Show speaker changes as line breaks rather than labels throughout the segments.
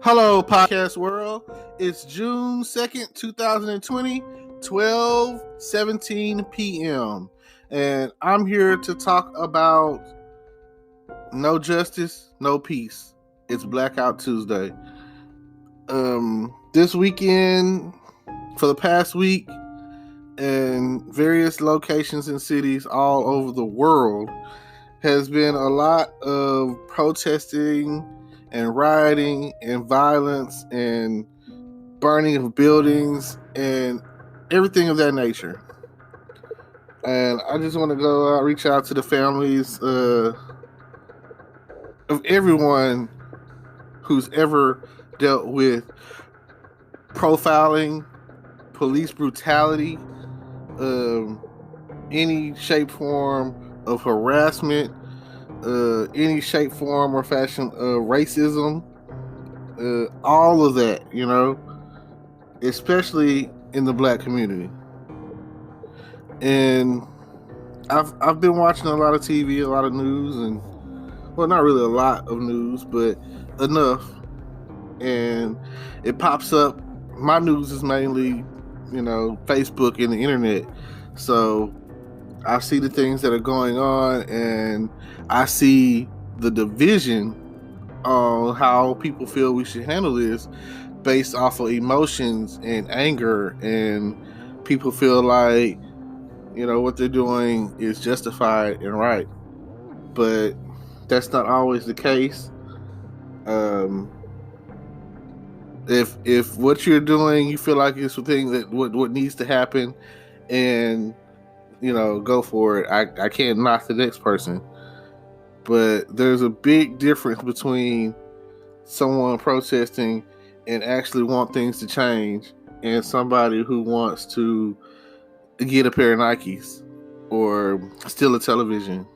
Hello, podcast world. It's June 2nd, 2020, 12:17 p.m. And I'm here to talk about no justice, no peace. It's Blackout Tuesday. This weekend, for the past week, in various locations and cities all over the world, has been a lot of protesting and rioting and violence and burning of buildings and everything of that nature. And I just want to go out, reach out to the families of everyone who's ever dealt with profiling, police brutality, any shape, form of harassment, any shape, form, or fashion of racism, all of that, especially in the black community. And I've been watching a lot of TV, a lot of news, and well, not really a lot of news, but enough. And it pops up. My news is mainly, Facebook and the internet. So I see the things that are going on, and I see the division on how people feel we should handle this based off of emotions and anger, and people feel like what they're doing is justified and right, but that's not always the case. If what you're doing you feel like it's the thing that what needs to happen, and go for it. I can't knock the next person, but there's a big difference between someone protesting and actually want things to change, and somebody who wants to get a pair of Nikes or steal a television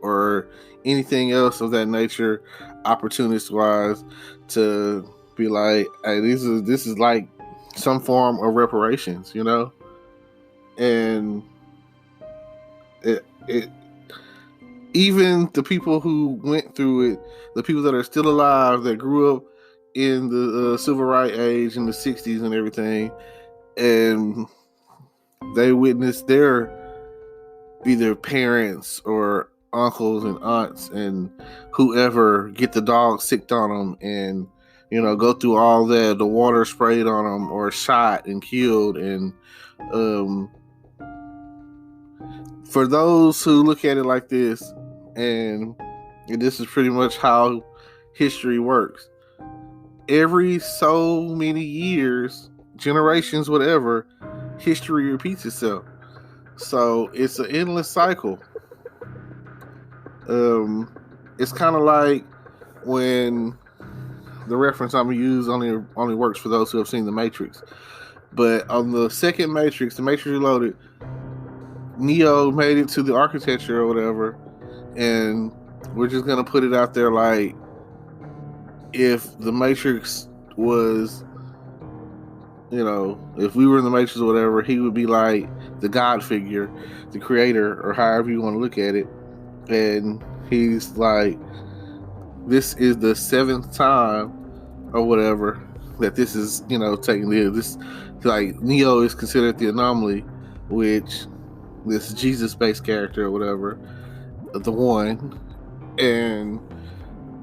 or anything else of that nature, opportunist wise, to be like, hey, this is like some form of reparations, and it even the people who went through it, the people that are still alive, that grew up in the civil rights age in the 60s and everything, and they witnessed their either parents or uncles and aunts and whoever get the dog sicked on them, and go through all that, the water sprayed on them or shot and killed. And for those who look at it like this, and this is pretty much how history works, every so many years, generations, whatever, history repeats itself. So it's an endless cycle. It's kind of like when the reference I'm gonna use only works for those who have seen The Matrix. But on the second Matrix, The Matrix Reloaded, Neo made it to the architecture or whatever, and we're just gonna put it out there like, if the Matrix was, if we were in the Matrix or whatever, he would be like the God figure, the creator, or however you want to look at it. And he's like, this is the 7th time or whatever that this is, taking this, like, Neo is considered the anomaly, which this Jesus-based character or whatever, the one, and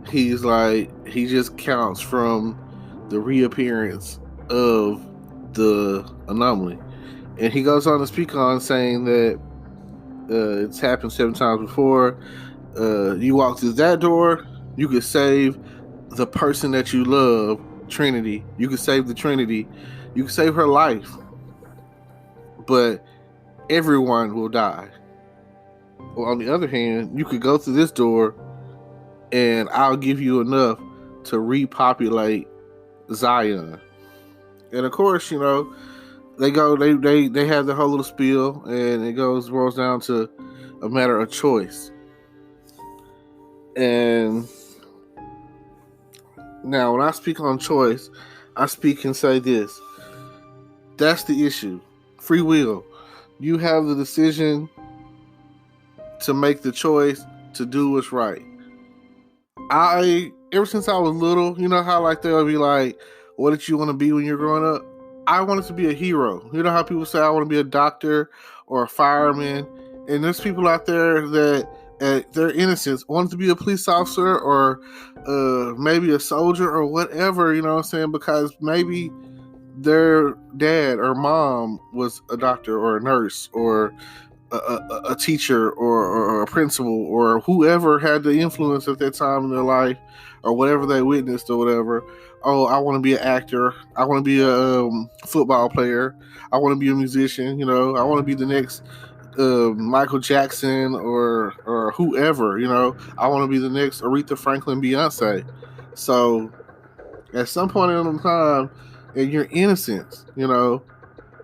he's like, he just counts from the reappearance of the anomaly. And he goes on to speak on saying that it's happened 7 times before. You walk through that door, you could save the person that you love, Trinity. You could save the Trinity. You could save her life. But everyone will die. Well, on the other hand, you could go through this door, and I'll give you enough to repopulate Zion. And of course, they have the whole little spiel, and it boils down to a matter of choice. And now, when I speak on choice, I speak and say this: that's the issue. Free will. You have the decision to make the choice to do what's right. I ever since I was little, you know how like they'll be like, what did you want to be when you're growing up? I wanted to be a hero. You know how people say I want to be a doctor or a fireman, and there's people out there that at their innocence wanted to be a police officer or maybe a soldier or whatever, you know what I'm saying? Because maybe their dad or mom was a doctor or a nurse or a teacher or a principal or whoever had the influence at that time in their life or whatever they witnessed or whatever. Oh, I want to be an actor. I want to be a football player. I want to be a musician. You know, I want to be the next Michael Jackson or whoever. You know, I want to be the next Aretha Franklin, Beyonce. So at some point in time, in your innocence, you know,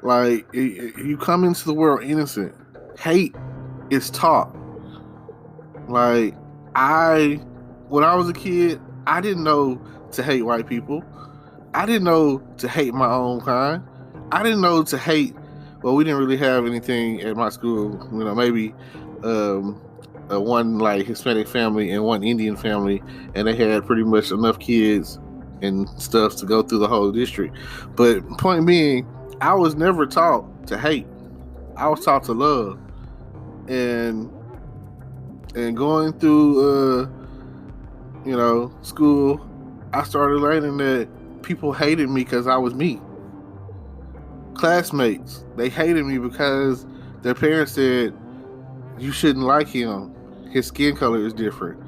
like you come into the world innocent. Hate is taught. Like when I was a kid, I didn't know to hate white people. I didn't know to hate my own kind. I didn't know to hate. Well, we didn't really have anything at my school. You know, maybe one like Hispanic family and one Indian family, and they had pretty much enough kids and stuff to go through the whole district. But point being, I was never taught to hate. I was taught to love, and going through school, I started learning that people hated me because I was me. Classmates, they hated me because their parents said you shouldn't like him. His skin color is different.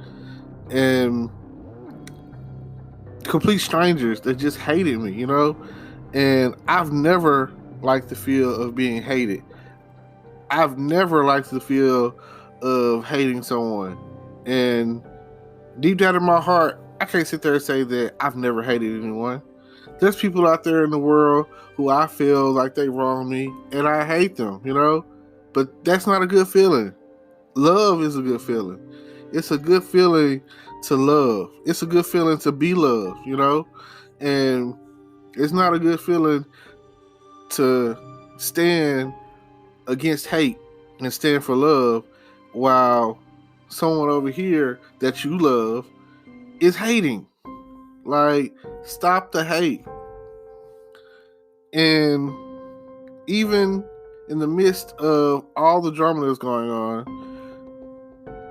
And complete strangers that just hated me, you know? And I've never liked the feel of being hated. I've never liked the feel of hating someone. And deep down in my heart, I can't sit there and say that I've never hated anyone. There's people out there in the world who I feel like they wrong me, and I hate them, you know? But that's not a good feeling. Love is a good feeling. It's a good feeling to love. It's a good feeling to be loved, you know? And it's not a good feeling to stand against hate and stand for love while someone over here that you love is hating. Like, stop the hate. And even in the midst of all the drama that's going on,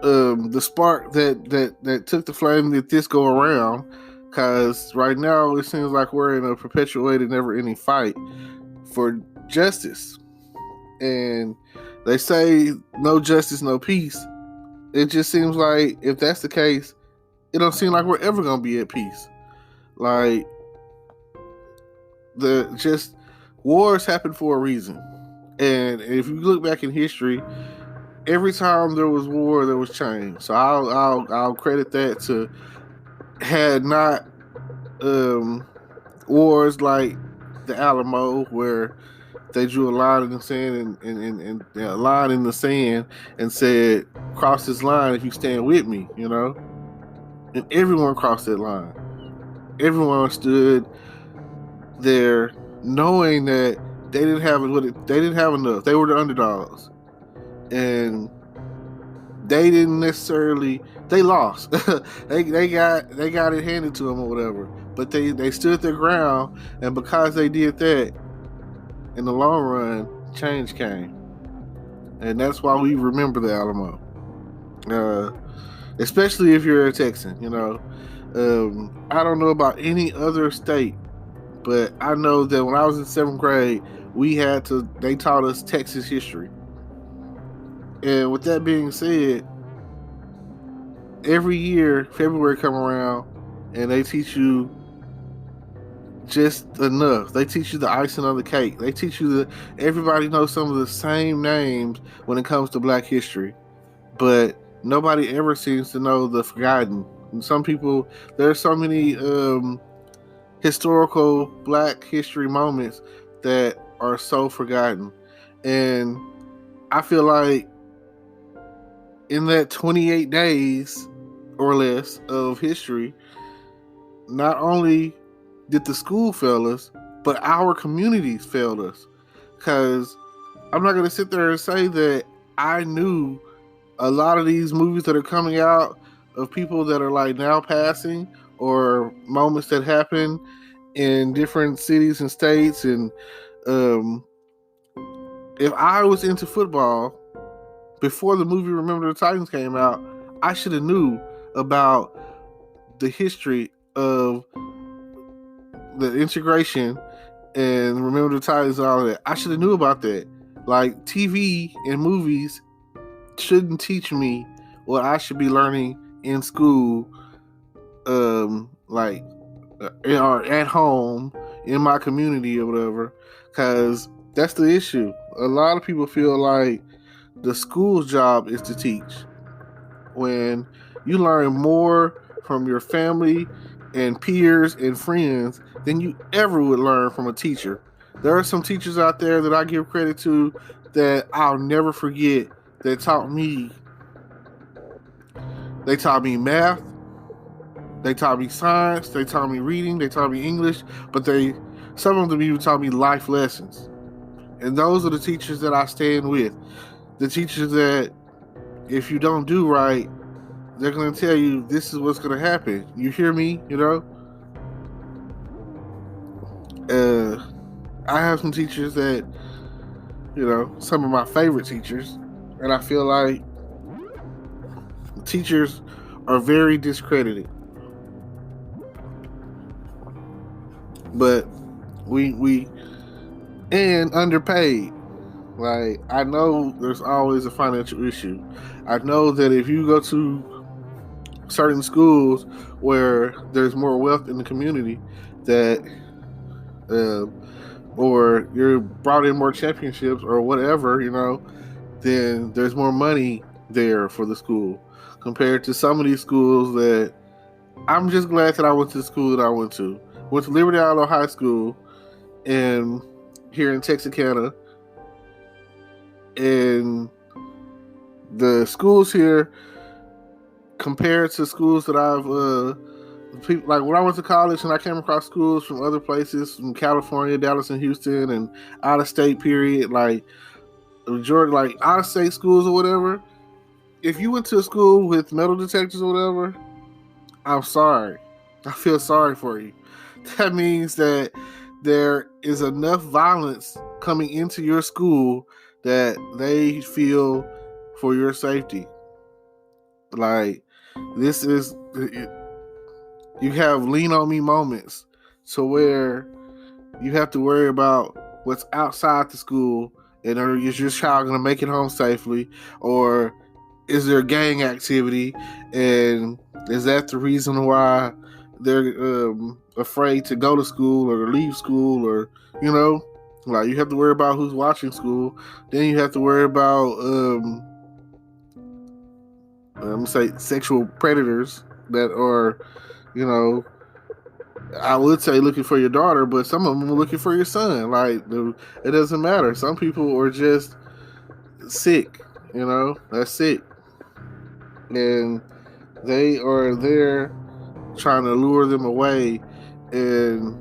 the spark that took the flame that this go around, because right now it seems like we're in a perpetuated, never-ending fight for justice. And they say no justice, no peace. It just seems like if that's the case, it don't seem like we're ever gonna be at peace. Like, wars happen for a reason. And if you look back in history, every time there was war, there was change. So I'll credit that to, had not wars like the Alamo, where they drew a line in the sand and a line in the sand and said, cross this line if you stand with me, you know? And everyone crossed that line. Everyone stood there knowing that they didn't have enough. They were the underdogs. And they didn't necessarily, they lost. they got it handed to them or whatever. But they stood their ground, and because they did that, in the long run, change came. And that's why we remember the Alamo. Especially if you're a Texan, you know. I don't know about any other state, but I know that when I was in 7th grade, they taught us Texas history. And with that being said, every year, February come around, and they teach you just enough. They teach you the icing on the cake. They teach you everybody knows some of the same names when it comes to Black history. But nobody ever seems to know the forgotten. And some people, there's so many historical Black history moments that are so forgotten. And I feel like in that 28 days or less of history, not only did the school fail us, but our communities failed us. Because I'm not going to sit there and say that I knew a lot of these movies that are coming out of people that are like now passing or moments that happen in different cities and states. And if I was into football before the movie Remember the Titans came out, I should have knew about the history of the integration and Remember the Titans and all that. I should have knew about that. Like, TV and movies shouldn't teach me what I should be learning in school, like, or at home in my community or whatever, because that's the issue. A lot of people feel like the school's job is to teach, when you learn more from your family and peers and friends than you ever would learn from a teacher. There are some teachers out there that I give credit to that I'll never forget, that taught me. They taught me math, they taught me science, they taught me reading, they taught me English, but some of them even taught me life lessons. And those are the teachers that I stand with. The teachers that, if you don't do right, they're going to tell you this is what's going to happen. You hear me? I have some teachers that, some of my favorite teachers, and I feel like teachers are very discredited. But we and underpaid. Like, I know there's always a financial issue. I know that if you go to certain schools where there's more wealth in the community, that or you're brought in more championships or whatever, then there's more money there for the school compared to some of these schools that I'm just glad that I went to the school that I went to. Went to Liberty Island High School and here in Texarkana, and the schools here compared to schools that I've like when I went to college and I came across schools from other places, from California, Dallas, and Houston, and out of state, period, like majority, like out of state schools or whatever. If you went to a school with metal detectors or whatever, I'm sorry. I feel sorry for you. That means that there is enough violence coming into your school that they feel for your safety. Like, this is, you have lean on me moments to where you have to worry about what's outside the school, and is your child going to make it home safely, or is there gang activity, and is that the reason why they're afraid to go to school or leave school, or like, you have to worry about who's watching school. Then you have to worry about I'm gonna say sexual predators that are, I would say looking for your daughter, but some of them are looking for your son. Like, it doesn't matter. Some people are just sick, that's sick, and they are there trying to lure them away, and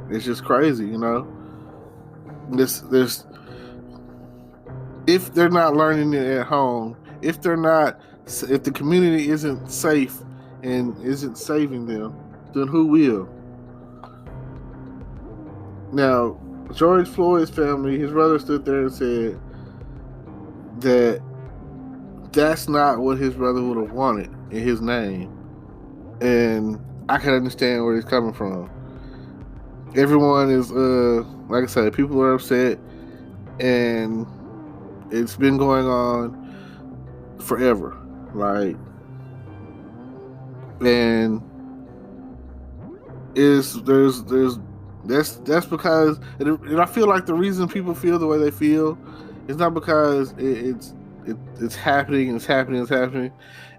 it's just crazy, This if they're not learning it at home, if the community isn't safe and isn't saving them, then who will? Now, George Floyd's family, his brother stood there and said that that's not what his brother would have wanted in his name. And I can understand where he's coming from. Everyone is, like I said, people are upset, and it's been going on forever. Like, and that's because, and I feel like the reason people feel the way they feel is not because it's happening,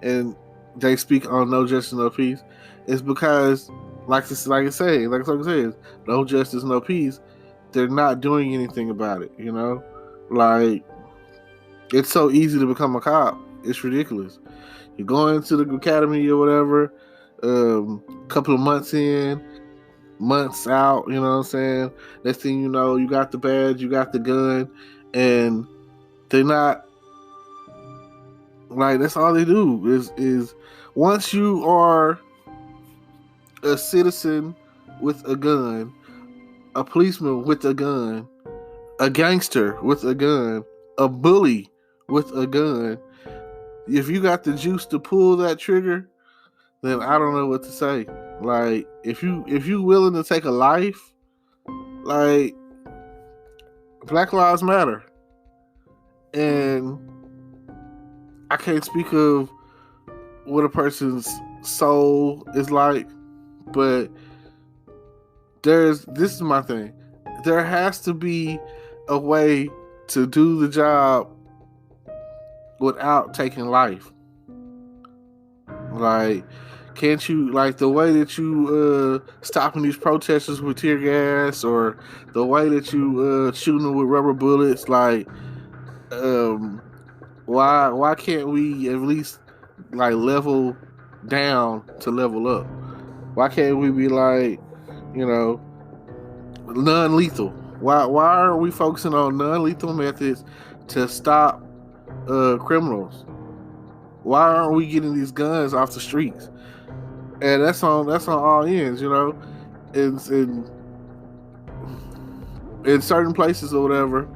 and they speak on no justice, no peace. It's because, like I say, no justice, no peace. They're not doing anything about it. Like, it's so easy to become a cop. It's ridiculous. You go into the academy or whatever, couple of months in, months out, you know what I'm saying? Next thing you know, you got the badge, you got the gun, and they're not, like, that's all they do is once you are a citizen with a gun, a policeman with a gun, a gangster with a gun, a bully with a gun. If you got the juice to pull that trigger, then I don't know what to say. Like if you willing to take a life, like Black Lives Matter. And I can't speak of what a person's soul is like, but this is my thing. There has to be a way to do the job without taking life. Like, can't you, like the way that you stopping these protesters with tear gas, or the way that you shooting them with rubber bullets, like why can't we at least like level down to level up? Why can't we be like, you know, non-lethal? Why are we focusing on non-lethal methods to stop criminals? Why aren't we getting these guns off the streets? And that's on all ends, you know. In certain places or whatever,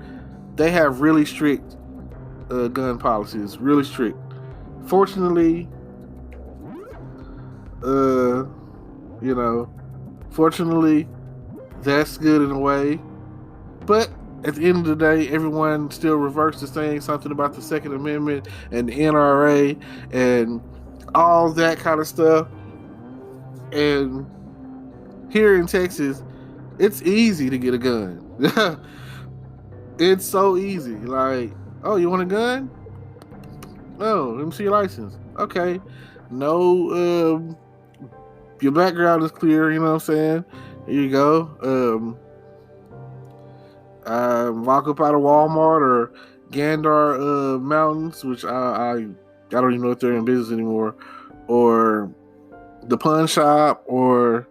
they have really strict gun policies, really strict. Fortunately, you know, fortunately, that's good in a way. But at the end of the day, everyone still reverts to saying something about the Second Amendment and the NRA and all that kind of stuff. And here in Texas, it's easy to get a gun. It's so easy. Like, oh, you want a gun? No, let me see your license. Okay. No, your background is clear, you know what I'm saying? Here you go. Walk up out of Walmart or Gandar Mountains, which I don't even know if they're in business anymore, or the pawn shop, or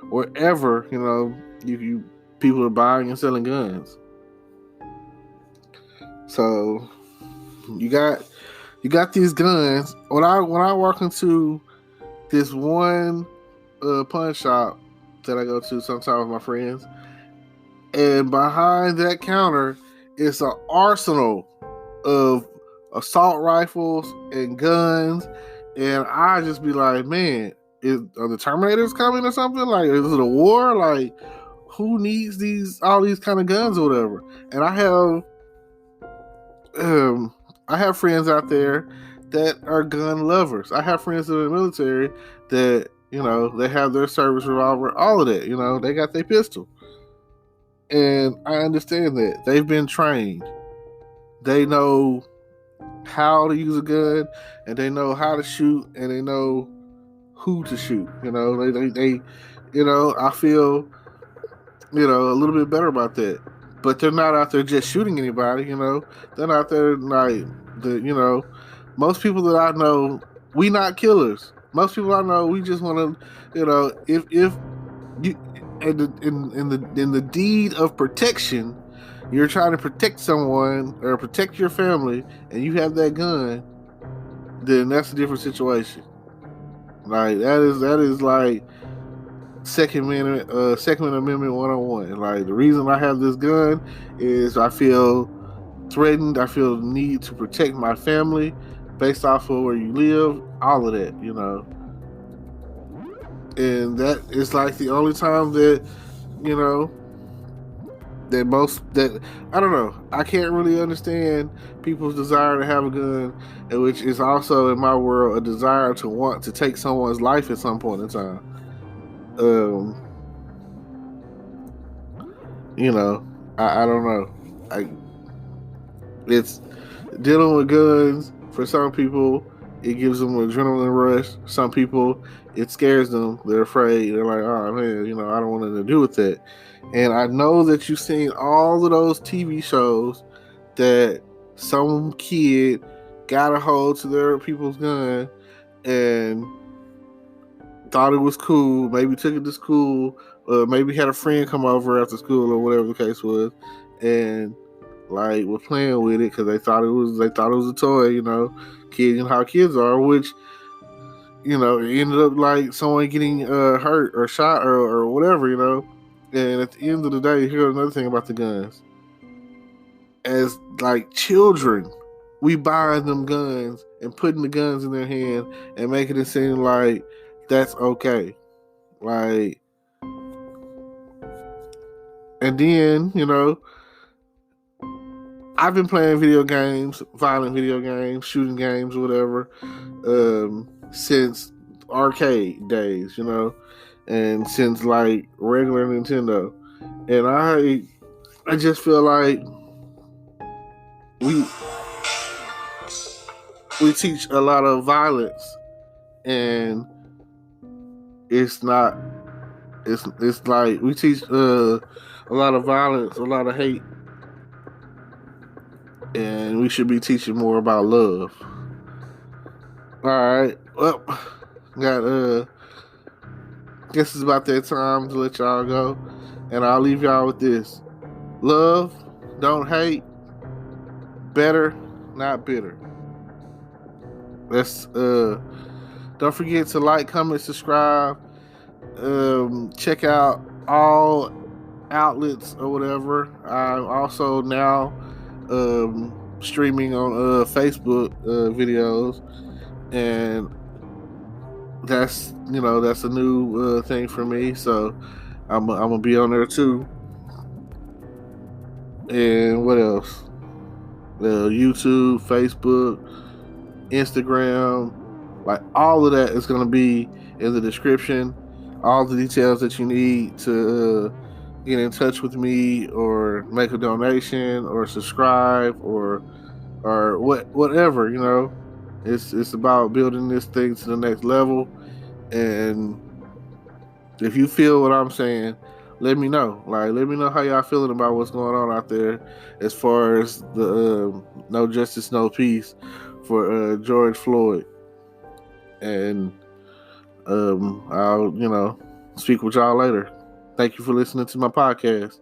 wherever, you know, you people are buying and selling guns. So you got these guns. When I walk into this one pawn shop that I go to sometimes with my friends, and behind that counter is an arsenal of assault rifles and guns, and I just be like, man, are the Terminators coming or something? Like, is it a war? Like, who needs all these kind of guns or whatever? And I have friends out there that are gun lovers. I have friends in the military that, you know, they have their service revolver, all of that. You know, they got their pistol. And I understand that. They've been trained. They know how to use a gun, and they know how to shoot, and they know who to shoot. You know, they you know, I feel, you know, a little bit better about that. But they're not out there just shooting anybody, you know. They're not there like you know, most people that I know, we not killers. Most people I know, we just want to, you know, if you in the deed of protection, you're trying to protect someone or protect your family, and you have that gun, then that's a different situation. Like that is like Second Amendment 101. Like, the reason I have this gun is I feel threatened. I feel the need to protect my family based off of where you live, all of that, you know. And that is like the only time that, you know, that I don't know. I can't really understand people's desire to have a gun, which is also in my world a desire to want to take someone's life at some point in time. You know, I don't know. It's dealing with guns. For some people, it gives them an adrenaline rush. Some people, it scares them. They're afraid. They're like, oh man, you know, I don't want anything to do with that. And I know that you've seen all of those TV shows that some kid got a hold to their people's gun and thought it was cool, maybe took it to school, maybe had a friend come over after school or whatever the case was, and like were playing with it because they thought it was a toy, you know, kids and how kids are, which it ended up like someone getting hurt or shot or whatever, And at the end of the day, here's another thing about the guns. As like children, we buying them guns and putting the guns in their hand and making it seem like that's okay. Like, and then, I've been playing video games, violent video games, shooting games, whatever, since arcade days, and since like regular Nintendo. And I just feel like we teach a lot of violence, and it's not. It's like we teach a lot of violence, a lot of hate, and we should be teaching more about love. All right, well, got guess it's about that time to let y'all go, and I'll leave y'all with this: love, don't hate, better, not bitter. Let's don't forget to like, comment, subscribe. Check out all outlets or whatever. I'm also now streaming on Facebook videos, and that's a new thing for me. So I'm gonna be on there too. And what else? YouTube, Facebook, Instagram, like all of that is gonna be in the description. All the details that you need to get in touch with me or make a donation or subscribe or whatever. It's about building this thing to the next level. And if you feel what I'm saying, let me know. Like, let me know how y'all feeling about what's going on out there as far as the no justice, no peace for George Floyd. And I'll speak with y'all later. Thank you for listening to my podcast.